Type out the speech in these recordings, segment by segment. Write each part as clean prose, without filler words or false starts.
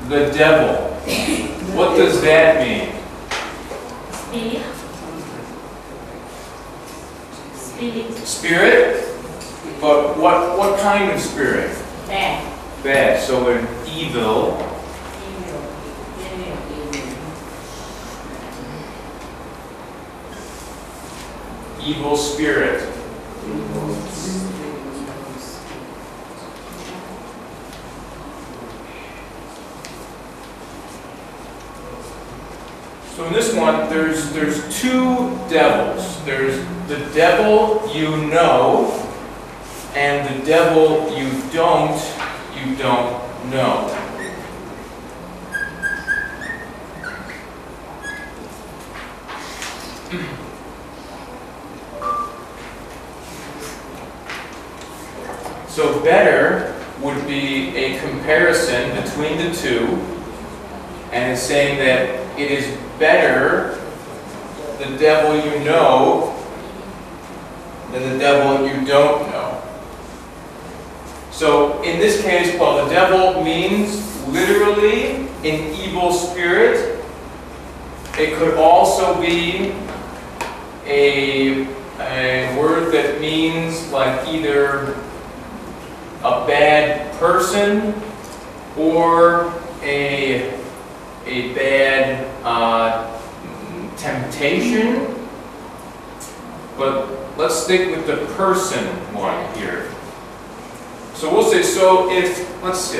the devil. What does that mean? Spirit? But what kind of spirit? Bad. Bad. So an evil. Evil spirit. So in this one, there's two devils. There's the devil you know, and the devil you don't know. So better would be a comparison between the two, and it's saying that it is better the devil you know than the devil you don't know. So in this case, well, the devil means literally an evil spirit. It could also be a word that means like either a bad person or a bad temptation. But let's stick with the person one here. So we'll say, so if, let's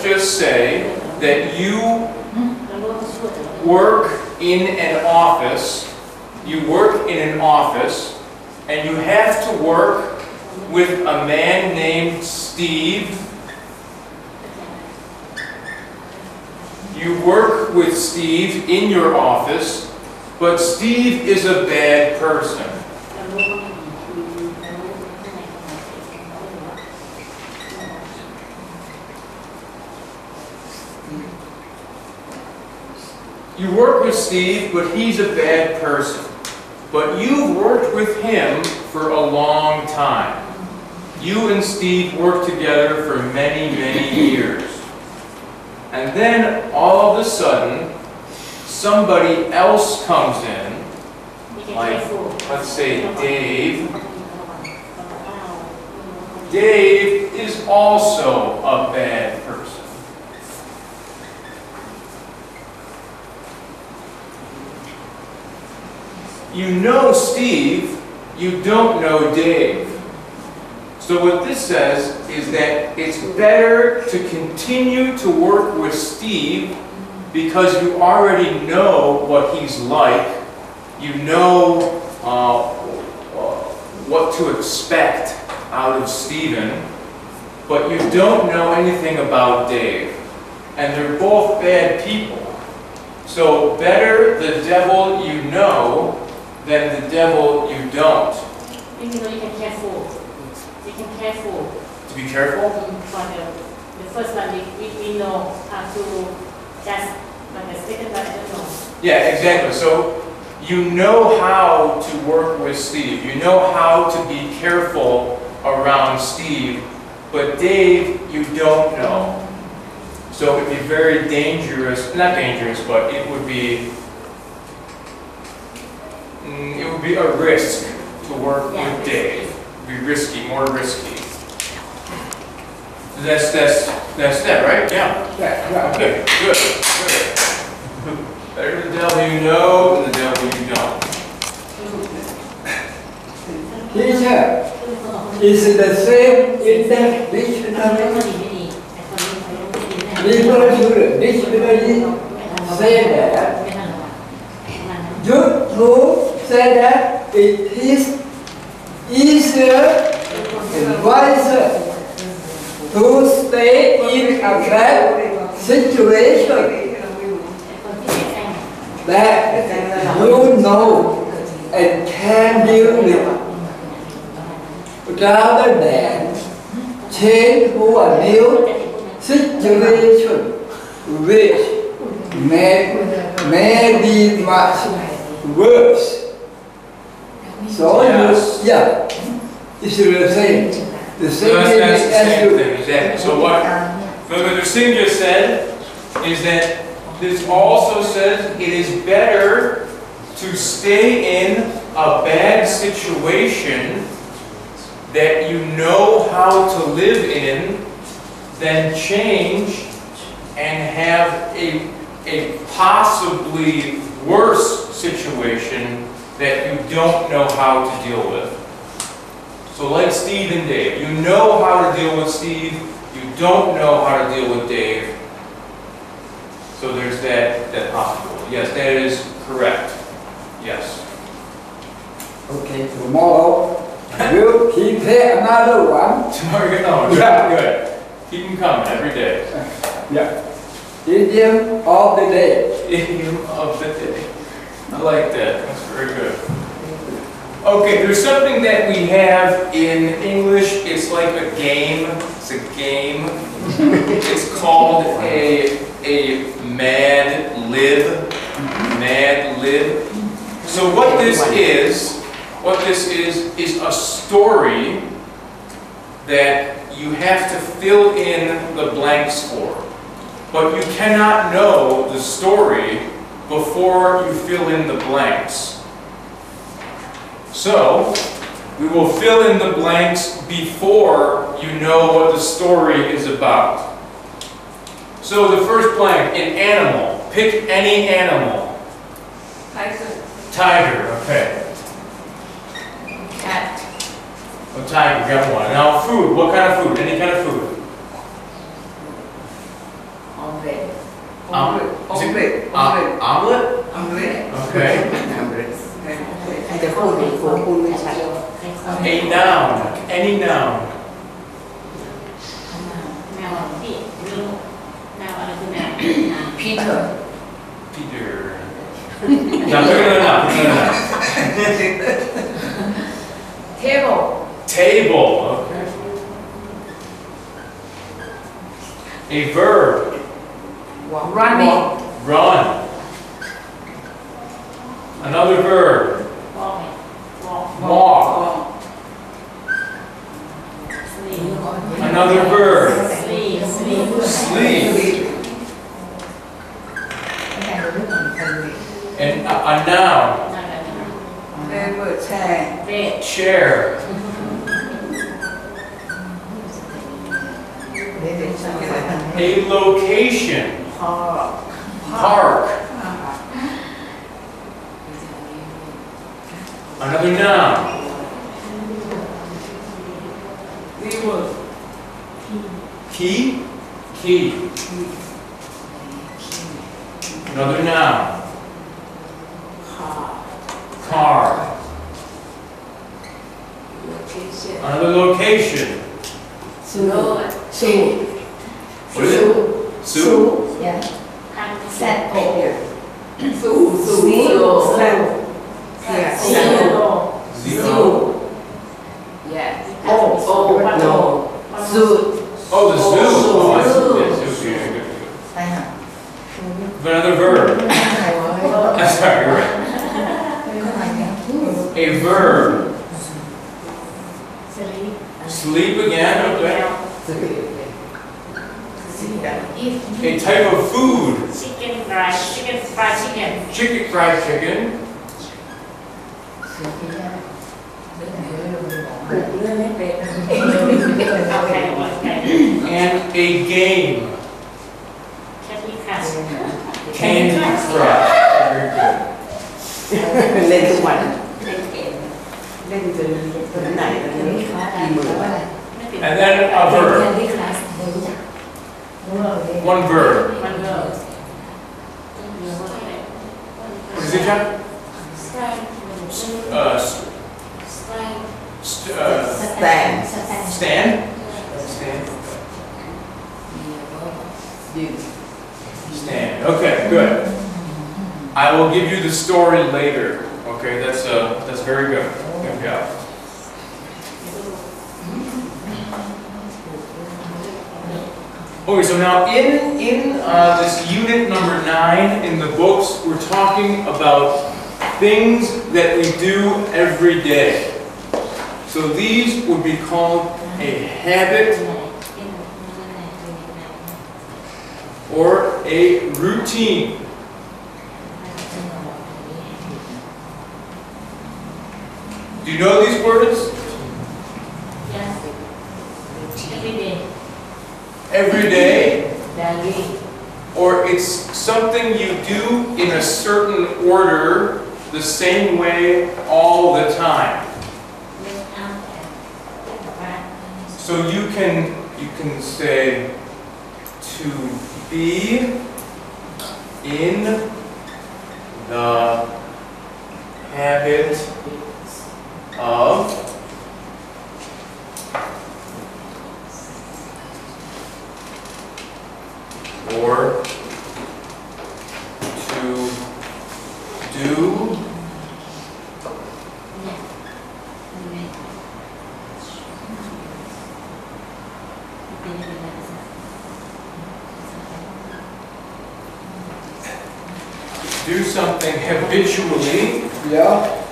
just say that you work in an office, and you have to work with a man named Steve. You work with Steve in your office, but Steve is a bad person. You work with Steve, but he's a bad person. But you've worked with him for a long time. You and Steve worked together for many, many years. And then, all of a sudden, somebody else comes in, like, let's say Dave. Dave is also a bad person. You know Steve, you don't know Dave. So what this says is that it's better to continue to work with Steve because you already know what he's like. You know what to expect out of Stephen, but you don't know anything about Dave. And they're both bad people. So better the devil you know than the devil you don't. You can be careful. To be careful? For the first one, we know how to just, but the second one, I don't know. Yeah, exactly. So you know how to work with Steve. You know how to be careful around Steve, but Dave, you don't know. So it would be very dangerous, not dangerous, but it would be a risk to work with Dave. It would be risky, more risky. That's that, right? Yeah. Okay, good. Better the devil you know than the devil you don't. Teacher, is it the same in the dictionary? Refer to the dictionary say that you to say that it is easier and wiser to stay in a bad situation that you know and can deal with, rather than change to a new situation which may be much worse. So, yes. it's the same. The So same that's thing the as same you. thing, exactly. So what Mr. Singh just said is that this also says it is better to stay in a bad situation that you know how to live in than change and have a possibly worse situation that you don't know how to deal with. So like Steve and Dave, you know how to deal with Steve, you don't know how to deal with Dave. So there's that possibility. Yes, that is correct. Yes. Okay, tomorrow you keep say another one. Tomorrow you're going to Yeah. good. Keep them coming every day. Yeah. Idiom of the day. Idiom of the day. I like that. That's very good. Okay, there's something that we have in English. It's like a game. It's a game. It's called a Mad Lib. Mad Lib. So what this is a story that you have to fill in the blanks for. But you cannot know the story before you fill in the blanks. So, we will fill in the blanks before you know what the story is about. So the first blank, an animal. Pick any animal. Tiger. Tiger, okay. Cat. A tiger, got one. Now food, what kind of food? Any kind of food? Omelette. Omelette. Omelette. Omelette? Omelette. Okay. A noun. Any noun. แนวพี่รู้แนวอะไรคือแนว Peter. Peter. Now, pick another noun. Pick another noun. Table. Table. Okay. A verb. Running. Run. Another verb. วอล์ก Walk. sleep Another verb. sleep Sleep. And a noun. นั่นแหละ Table. Chair. bed Chair. A location. Park. Another noun. Key. Key. Another noun. Car. Another location. Road. What is it? Soup. ทาง Set. Zoo. Zero. Yes. No. Zoo. Oh, the zoo. Oh, I see. Yeah, zoo. Yeah, good, good. Another verb. I'm sorry, you're right. A verb. sleep Sleep again. Okay. A type of food. chicken fried chicken Chicken, fried chicken. And a game. Candy Crush Candy Crush. Very good. เล่นทุกวัน เล่นเกม เล่นจนไหนตอนนี้กี่หมื่น ไม่ติด And then a verb. One verb. มันเลิก What is it, Jack? Stand. Stand? Stand. Stand. Okay, good. I will give you the story later. Okay, that's very good. Good job. Okay, so now in this unit number 9 in the books, we're talking about things that we do every day. So these would be called a habit, or a routine. Do you know these words? Yes. Every day. Every day, Daily. or it's something you do in a certain order, the same way all the time. So you can say to be in the habit of or to do do something habitually. Yeah.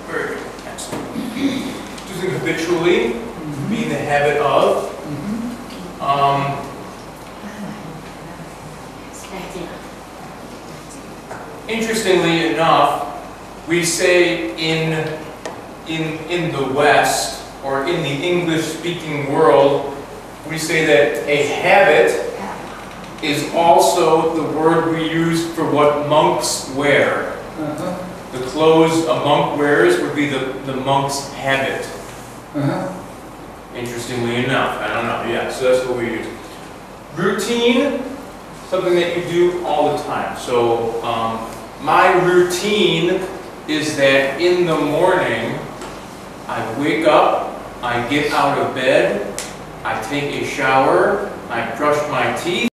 Very good. Excellent. Do something habitually, be in the habit of. Interestingly enough, we say in the West, or in the English-speaking world, we say that a habit is also the word we use for what monks wear. Uh-huh. The clothes a monk wears would be the monk's habit. Uh-huh. Interestingly enough, I don't know. Yeah, so that's what we use. Routine, something that you do all the time. So my routine is that in the morning, I wake up, I get out of bed, I take a shower, I brush my teeth,